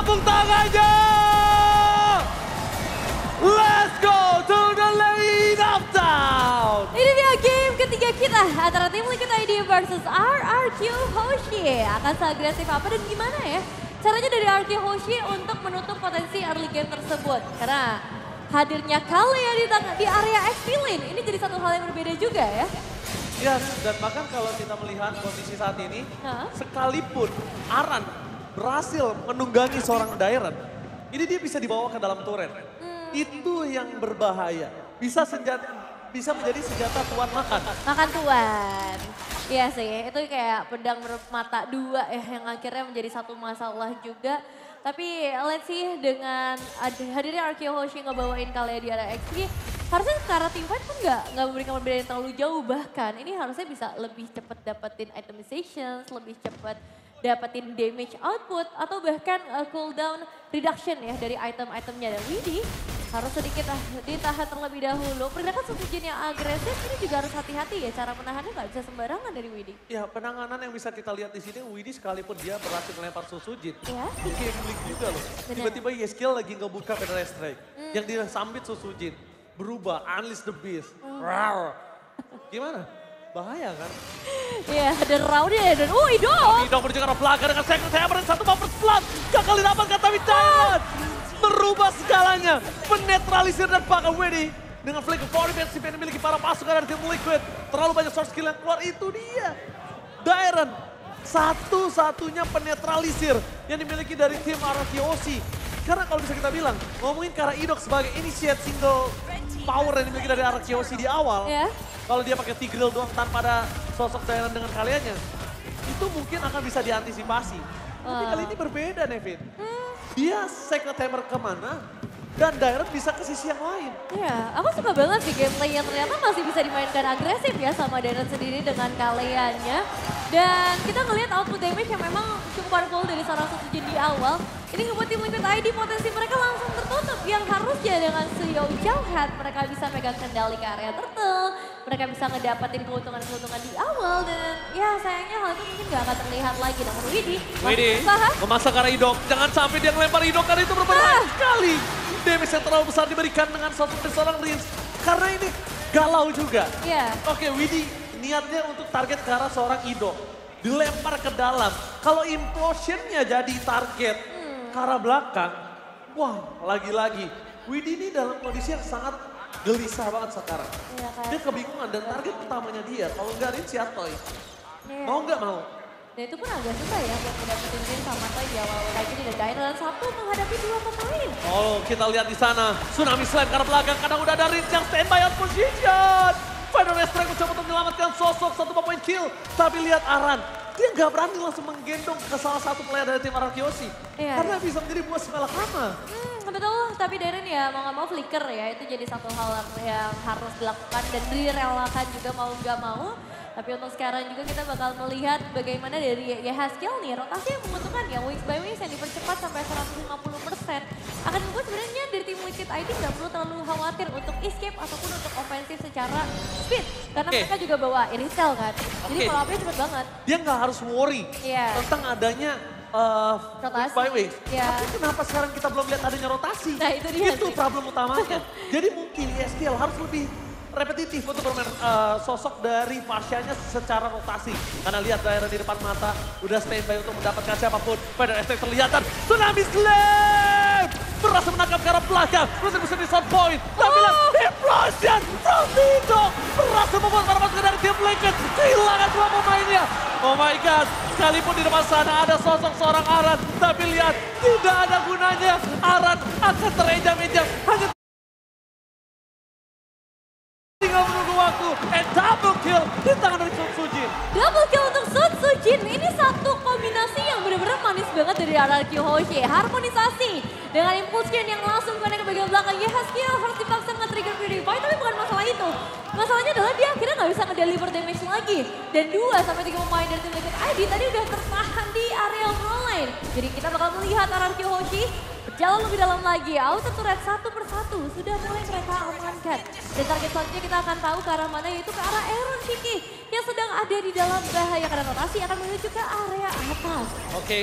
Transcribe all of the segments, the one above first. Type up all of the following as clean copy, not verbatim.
tepuk tangannya. Let's go to the lane of town. Ini dia game ketiga kita antara tim Liquid ID versus RRQ Hoshi. Akan seagresif apa dan gimana ya caranya dari RRQ Hoshi untuk menutup potensi early game tersebut. Karena hadirnya Kalea di area XP lane ini jadi satu hal yang berbeda juga ya. Yes, dan bahkan kalau kita melihat kondisi saat ini, sekalipun Aran berhasil menunggangi seorang Dairon, ini dia bisa dibawa ke dalam turret. Itu yang berbahaya. Bisa menjadi senjata tuan makan. Makan tuan. Iya sih, itu kayak pedang bermata dua ya yang akhirnya menjadi satu masalah juga. Tapi let's see dengan hadirnya RRQ Hoshi ngebawain Kalea di area XP, harusnya secara team fight pun nggak memberikan perbedaan yang terlalu jauh. Bahkan ini harusnya bisa lebih cepat dapetin itemization, lebih cepat dapetin damage output, atau bahkan cooldown reduction ya dari item-itemnya. Dan Widhi harus sedikit ditahan terlebih dahulu. Pergerakan Sosujin yang agresif ini juga harus hati-hati ya, cara menahannya nggak bisa sembarangan dari Widhi. Ya, penanganan yang bisa kita lihat di sini, Widhi sekalipun dia berhasil melempar Sosujin, Ya. itu gambling juga loh. Tiba-tiba Yeskiel lagi ngebuka Pedal Strike, yang disambit Sosujin, berubah, unleash the beast. Rawr. Gimana? Bahaya kan? Iya, ada roundnya dan Idol. Idol menuju ke arah belakang dengan second hammer dan satu bumper splat. Gagal didapatkan tapi Dairon merubah segalanya. Menetralisir dan bahkan Widhi dengan flank defensif yang dimiliki para pasukan dari tim Liquid. Terlalu banyak source skill yang keluar, itu dia. Dairon satu-satunya penetralisir yang dimiliki dari tim RRQ Hoshi. Karena kalau bisa kita bilang, ngomongin ke arah Idol sebagai initiate single power yang dimiliki dari RRQ Hoshi di awal. Kalau dia pakai Tigreal doang tanpa ada sosok Dairon dengan kaliannya, itu mungkin akan bisa diantisipasi. Tapi kali ini berbeda, Nevin. Dia second hammer kemana, dan Dairon bisa ke sisi yang lain. Iya, aku suka banget sih gameplay yang ternyata masih bisa dimainkan agresif ya sama Dairon sendiri dengan Kaleanya. Dan kita ngelihat output damage yang memang cukup powerful dari seorang Sosujin di awal. Ini ngebuat tim Liquid ID potensi mereka langsung tertutup. Yang harusnya dengan Suyo Jauhat mereka bisa megang kendali ke area turtle. Mereka bisa ngedapetin keuntungan-keuntungan di awal. Dan ya sayangnya hal itu mungkin gak akan terlihat lagi. Namun Widhi memasak ke arah Idok. Jangan sampai dia ngelempar Idok karena itu berbahaya sekali. Damage yang terlalu besar diberikan dengan sosok dari seorang Rins. Karena ini galau juga. Oke, Widhi niatnya untuk target ke arah seorang Idok. Dilempar ke dalam. Kalau implosionnya jadi target ke arah belakang. Wah, lagi-lagi. Widhi ini dalam kondisi yang sangat gelisah banget sekarang. Dia kebingungan dan target utamanya dia. Kalau nggak Rins ya Toy. Mau nggak mau? Dan itu pun agak susah ya buat mendapatkan Rins sama Toy di awal kayak gini. Dan Dairon satu menghadapi dua pemain. Oh, kita lihat di sana. Tsunami Slam ke arah belakang karena udah ada Rins yang standby on position. Final Strike mencoba untuk menyelamatkan sosok satu point kill. Tapi lihat Aran, dia nggak berani langsung menggendong ke salah satu player dari tim RRQ Hoshi. Karena bisa menjadi buah semalakama. Betul, tapi Dairon ya mau nggak mau flicker ya. Itu jadi satu hal yang harus dilakukan dan direlakan juga mau nggak mau. Tapi untuk sekarang juga kita bakal melihat bagaimana dari Yehaskiel nih, rotasi yang menguntungkan ya, wings by wings yang dipercepat sampai 150%. Akan membuat sebenarnya dari tim Liquid ID nggak perlu terlalu khawatir untuk escape ataupun untuk ofensif secara speed. Karena mereka juga bawa Irisel kan, jadi follow up-nya cepet banget. Dia nggak harus worry tentang adanya wings by wings. Tapi kenapa sekarang kita belum lihat adanya rotasi? Nah itu dia Itu problem utamanya. Jadi mungkin Yehaskiel harus lebih repetitif untuk bermain sosok dari Fasya-nya secara rotasi. Karena lihat daerah di depan mata, udah standby untuk mendapatkan siapapun. Pada ST terlihatan, Tsunami Slam! Berhasil menangkap ke arah belakang, berhasil bisa di sound point. Tapi lihat, implosion from Nido! Berhasil membuat para pasukan dari tim Liquid kehilangan dua pemainnya. Oh my god, sekalipun di depan sana ada sosok seorang Aran. Tapi lihat, tidak ada gunanya. Aran akan terejam-ejam. Hanya tinggal menunggu waktu, and double kill di tangan dari Sosujin. Double kill untuk Sosujin, ini satu kombinasi yang benar-benar manis banget dari RRQ Hoshi. Harmonisasi dengan impulsion yang langsung connect ke bagian belakang. Yehaskiel harus dipaksa nge-trigger Purify, tapi bukan masalah itu. Masalahnya adalah dia akhirnya nggak bisa nge-deliver damage lagi. Dan 2-3 pemain dari tim Liquid ID tadi udah tertahan di area frontline. Jadi kita bakal melihat RRQ Hoshi berjalan lebih dalam lagi. Auto turret satu persatu sudah mulai mereka amankan. Dan target selanjutnya kita akan tahu ke arah mana, yaitu ke arah Aaron Shiki yang sedang ada di dalam bahaya karena rotasi akan menuju ke area atas. Oke,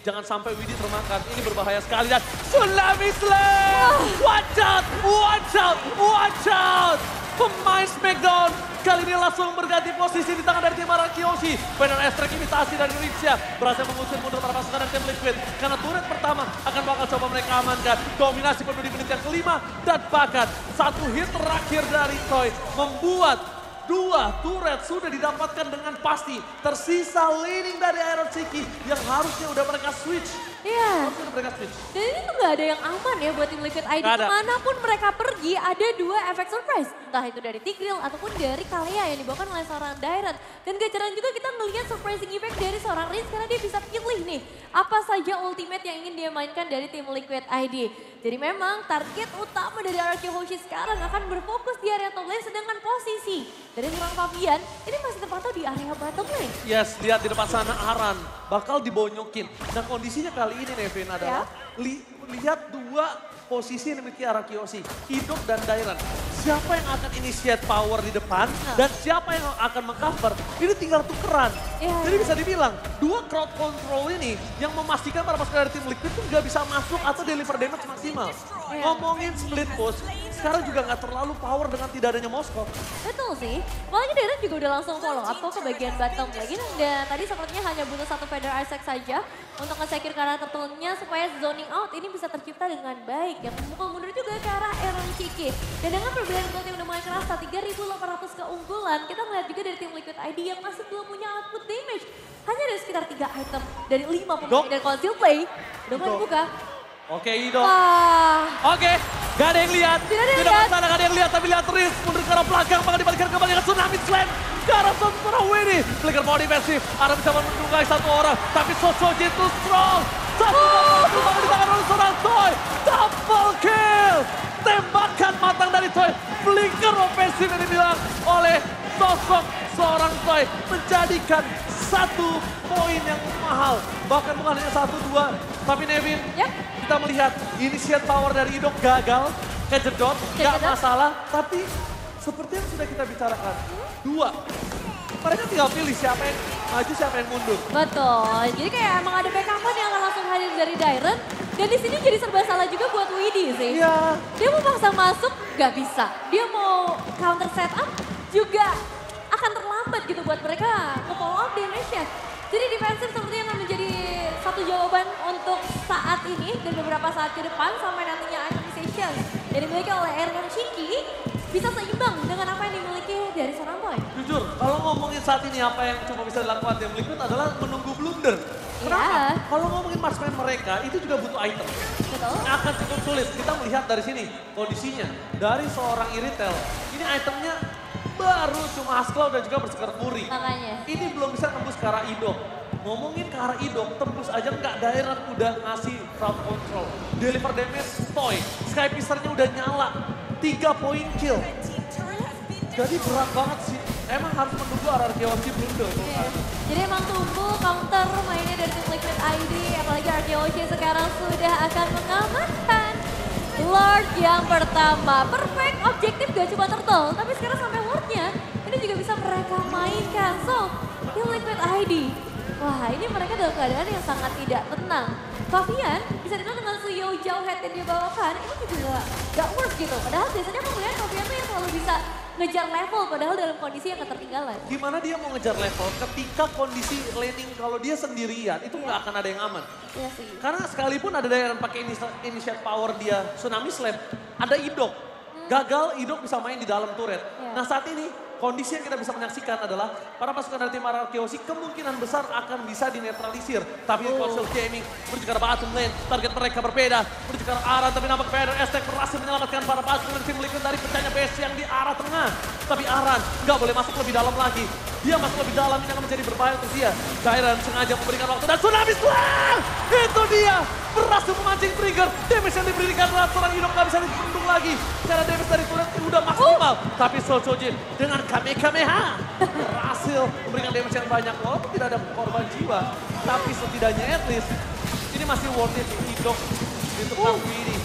Jangan sampai Widhi termakan. Ini berbahaya sekali dan Tsunami Slam! Watch out! Watch out! Watch out! Pemain Smackdown kali ini langsung berganti posisi di tangan dari tim Arakiyoshi. Banner S-Track imitasi dari Rinsha berhasil mengusir mundur para pasukan dari tim Liquid. Karena turret pertama akan bakal coba mereka amankan. Dominasi penuh di menit yang kelima dan bahkan satu hit terakhir dari Toy membuat dua turret sudah didapatkan dengan pasti. Tersisa laning dari Iron Ciki yang harusnya udah mereka switch. Iya. Harusnya udah mereka switch. Dan ini tuh gak ada yang aman ya buat tim Liquid ID. Kemanapun mereka pergi ada dua efek surprise. Entah itu dari Tigreal ataupun dari Kalia yang dibawakan oleh seorang Dairon. Dan gak jarang juga kita melihat surprising effect dari seorang Riz karena dia bisa pilih nih apa saja ultimate yang ingin dia mainkan dari tim Liquid ID. Jadi memang target utama dari Arakiyoshi sekarang akan berfokus di area top lane sedangkan posisi dari seorang Fabian ini masih terpantau di area bottom lane. Yes, lihat di depan sana Aran bakal dibonyokin. Dan kondisinya kali ini Nevin adalah lihat dua posisi yang dimiliki Arakiyoshi, Idok dan Dairon. Siapa yang akan initiate power di depan dan siapa yang akan mengcover, ini tinggal tukeran. Jadi bisa dibilang, dua crowd control ini yang memastikan para pasukan dari tim Liquid itu nggak bisa masuk atau deliver damage maksimal. Ngomongin split push, sekarang juga nggak terlalu power dengan tidak adanya Moskov. Betul sih, apalagi Dairon juga udah langsung follow up ke bagian bottom lagi. Dan tadi sepertinya hanya butuh satu Feather Isaac saja untuk nge-secure karakter turunnya supaya zoning out ini bisa tercipta dengan baik. Yang memukul mundur juga ke arah Iron Ciki. Dan dengan perbedaan gold yang udah mulai kerasa, 3.800 keunggulan, kita melihat juga dari tim Liquid ID yang masih belum punya output damage. Hanya ada sekitar 3 item dari 5 pemain dari Conceal Play. Udah mulai dibuka. Oke, Idok. Wah. Oke, gak ada yang lihat. Tidak ada yang lihat. lihat. Gak ada yang lihat, tapi lihat Riz mundur ke arah belakang. Bahkan dibalikan kembali dengan Tsunami Slam. Ke arah seorang Winnie. Flicker mau defensif. Ada bisa menunggai satu orang. Tapi Sosoji itu strong. Satu bakal ditangan oleh seorang Toy. Double kill. Tembakan matang dari Toy. Flicker ofensif yang dibilang oleh sosok seorang Toy. Menjadikan satu poin yang mahal. Bahkan bukan hanya 1-2. Tapi Nevin, kita melihat initiate power dari Idok gagal. Kejedot, gak masalah. Tapi seperti yang sudah kita bicarakan. Dua, mereka tinggal pilih siapa yang maju, siapa yang mundur. Betul, jadi kayak emang ada backupan yang akan langsung hadir dari Dairon. Dan di sini jadi serba salah juga buat Widhi sih. Iya. Dia mau paksa masuk, gak bisa. Dia mau counter setup juga akan terlambat gitu buat mereka nge-follow up damage-nya. Jadi defensif sepertinya akan menjadi satu jawaban untuk saat ini dan beberapa saat ke depan sampai nantinya itemization yang dimiliki oleh Iron Ciki bisa seimbang dengan apa yang dimiliki dari seorang Toy. Jujur, kalau ngomongin saat ini apa yang cuma bisa dilakukan tim Liquid adalah menunggu blunder. Kenapa? Kalau ngomongin marksman mereka itu juga butuh item. Betul. Akan cukup sulit. Kita melihat dari sini kondisinya dari seorang Iritel. Ini itemnya baru cuma Haskell dan juga Berserker Fury. Makanya. Ini belum bisa tembus ke arah Idok. Ngomongin ke arah Idok, tembus aja nggak, Dairon udah ngasih crowd control. Deliver damage, Toy. Sky Pisternya udah nyala. 3 poin kill. Jadi berat banget sih. Emang harus menunggu Arakiyoshi blunder. Jadi emang tunggu counter mainnya dari tim Liquid ID. Apalagi Arakiyoshi sekarang sudah akan mengamankan Lord yang pertama. Perfect objektif gak cuma turtle, tapi sekarang sampai Lordnya ini juga bisa mereka mainkan. So, tim Liquid ID, wah ini mereka dalam keadaan yang sangat tidak tenang. Fabian bisa dibilang dengan Suyo jauh head yang dia bawakan, ini juga gak worth gitu. Padahal biasanya aku melihat Fabian tuh yang selalu bisa ngejar level padahal dalam kondisi yang ketertinggalan. Gimana dia mau ngejar level ketika kondisi laning kalau dia sendirian itu nggak akan ada yang aman. Iya sih. Karena sekalipun ada yang pakai initiate power dia Tsunami Slam, ada Idok. Gagal, Idok bisa main di dalam turret. Nah saat ini kondisi yang kita bisa menyaksikan adalah para pasukan dari tim Arakiyoshi kemungkinan besar akan bisa dinetralisir. Tapi Console Gaming menuju ke arah bottom lane, target mereka berbeda. Menuju ke arah Aran, tapi nampak Feather Estek berhasil menyelamatkan para pasukan dari tim Liquid dari pecahnya base yang di arah tengah. Tapi Aran nggak boleh masuk lebih dalam lagi. Dia masuk lebih dalam, ini akan menjadi berbahaya untuk dia. Dairon sengaja memberikan waktu dan Tsunami Slam! Itu dia! Berhasil memancing trigger. Damage yang diberikan seorang Idok nggak bisa dibendung lagi. Karena damage dari turret udah maksimal. Tapi Sochojin dengan Kamehameha berhasil memberikan damage yang banyak. Walaupun tidak ada korban jiwa. Tapi setidaknya at least ini masih worth it Idok ditukang ini.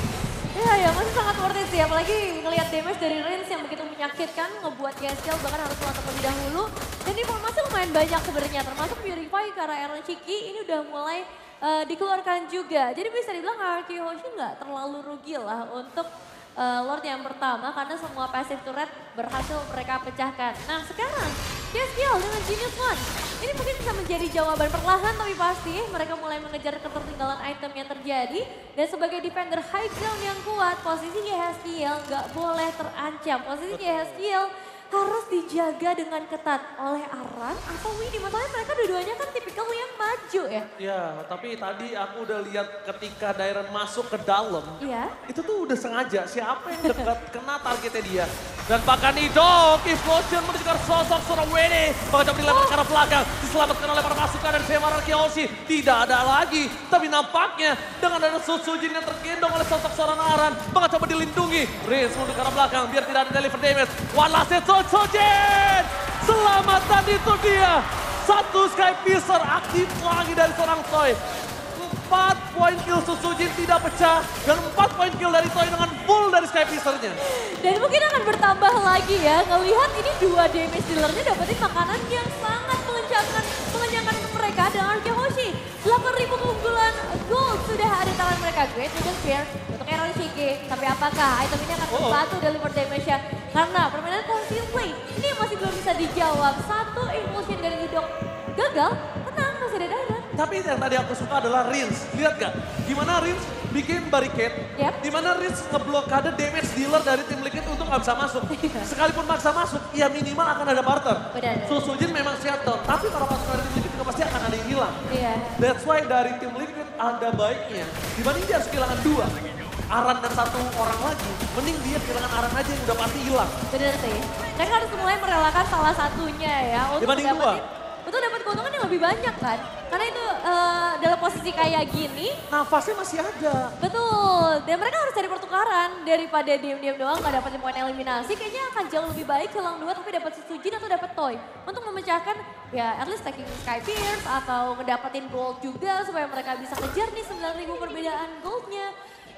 Ya masih sangat worth it sih, apalagi ngelihat damage dari Rins yang begitu menyakitkan, ngebuat Yesiel bahkan harus melakukan terlebih dahulu. Dan informasi lumayan banyak sebenarnya, termasuk Purify ke arah Iron Ciki ini udah mulai dikeluarkan juga. Jadi bisa dibilang RQ Hoshi nggak terlalu rugi lah untuk Lord yang pertama karena semua passive turret berhasil mereka pecahkan. Nah sekarang CSGL dengan Genius One. Ini mungkin bisa menjadi jawaban perlahan tapi pasti mereka mulai mengejar ketertinggalan item yang terjadi. Dan sebagai defender high ground yang kuat, posisi CSGL nggak boleh terancam. Posisi CSGL harus dijaga dengan ketat oleh Aran atau Winnie. Masalahnya mereka dua-duanya kan tipikal yang maju ya. Ya, tapi tadi aku udah lihat ketika Dairon masuk ke dalam. Iya. Itu tuh udah sengaja siapa yang dekat kena targetnya dia. Dan bahkan Idok, Explosion menunjukkan sosok seorang Winnie. Bahkan coba dilempar ke arah belakang. Diselamatkan oleh para pasukan dari Semara Kiyoshi. Tidak ada lagi. Tapi nampaknya dengan ada Susujin yang tergendong oleh sosok seorang Aran. Bahkan coba dilindungi. Rins mundur ke arah belakang biar tidak ada deliver damage. Wallace Susujin! Selamatan itu dia. Satu Sky Piercer aktif lagi dari seorang Toy. 4 poin kill Susujin tidak pecah. Dan 4 poin kill dari Toy dengan full dari Sky Piercer-nya. Dan mungkin akan bertambah lagi ya. Ngelihat ini 2 damage dealer-nya dapetin makanan yang sangat mengenyangkan untuk mereka. Dan RQ Hoshi 8.000 keunggulan gold sudah ada di tangan mereka. Great Hidden Spear untuk Aaron Shige. Tapi apakah item ini akan membantu deliver damage-nya? Karena permainan conceal play ini masih belum bisa dijawab. Satu impulsion dari Hidok gagal, tenang masih ada Dairon. Tapi yang tadi aku suka adalah Rins. Lihat gak? Gimana Rins bikin barricade. Yep. Dimana Rins ngeblokade damage dealer dari tim Liquid untuk gak bisa masuk. Sekalipun maksa masuk, ya minimal akan ada barter. Benar. Susujin memang shutdown. Tapi para pasukan dari tim Liquid juga pasti akan ada yang hilang. Iya. That's why dari tim Liquid ada baiknya. Dibanding dia harus kehilangan 2. Aran dan 1 orang lagi, mending dia kehilangan Aran aja yang udah pasti hilang. Bener sih. Mereka harus mulai merelakan salah satunya ya. Dibanding 2. Untuk dapat keuntungan yang lebih banyak kan. Karena itu dalam posisi kayak gini. Nafasnya masih ada. Betul. Dan mereka harus cari pertukaran. Daripada diam-diam doang gak dapetin poin eliminasi. Kayaknya akan jauh lebih baik hilang 2 tapi dapat Susujin atau dapat Toy. Untuk memecahkan ya at least taking Sky Pierce atau ngedapetin gold juga. Supaya mereka bisa kejar nih 9.000 perbedaan goldnya.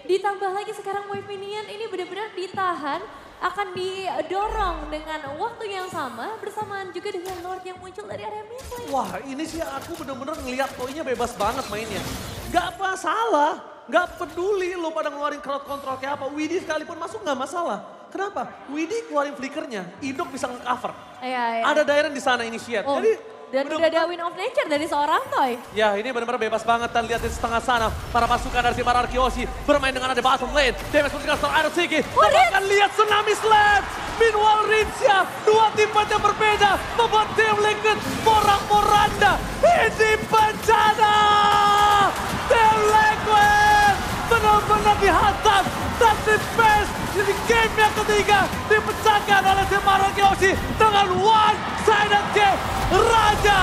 Ditambah lagi sekarang Wave Minion ini benar-benar ditahan. Akan didorong dengan waktu yang sama bersamaan juga dengan Lord yang muncul dari area mid lane. Wah ini sih aku bener-bener ngeliat Toy-nya bebas banget mainnya. Gak masalah, gak peduli lo pada ngeluarin crowd control kayak apa. Widhi sekalipun masuk gak masalah. Kenapa? Widhi keluarin flickernya, Idok bisa nge-cover. Iya. Ada Dairon di sana initiate. Oh, Jadi dan udah ada Win of Nature dari seorang Toy. ya ini benar-benar bebas banget dan lihat di setengah sana. Para pasukan dari Semara Kiyoshi bermain dengan ada bottom lane. Damage untuk Star Iron Siki. Bahkan lihat tsunami slam. Meanwhile Rinsya, 2 tim yang berbeda. Membuat tim Liquid porak-poranda. Ini bencana. Tim Liquid benar-benar dihantam. Dan di pace di game yang ketiga dipecahkan oleh Semara Kiyoshi dengan one-sided game. Raja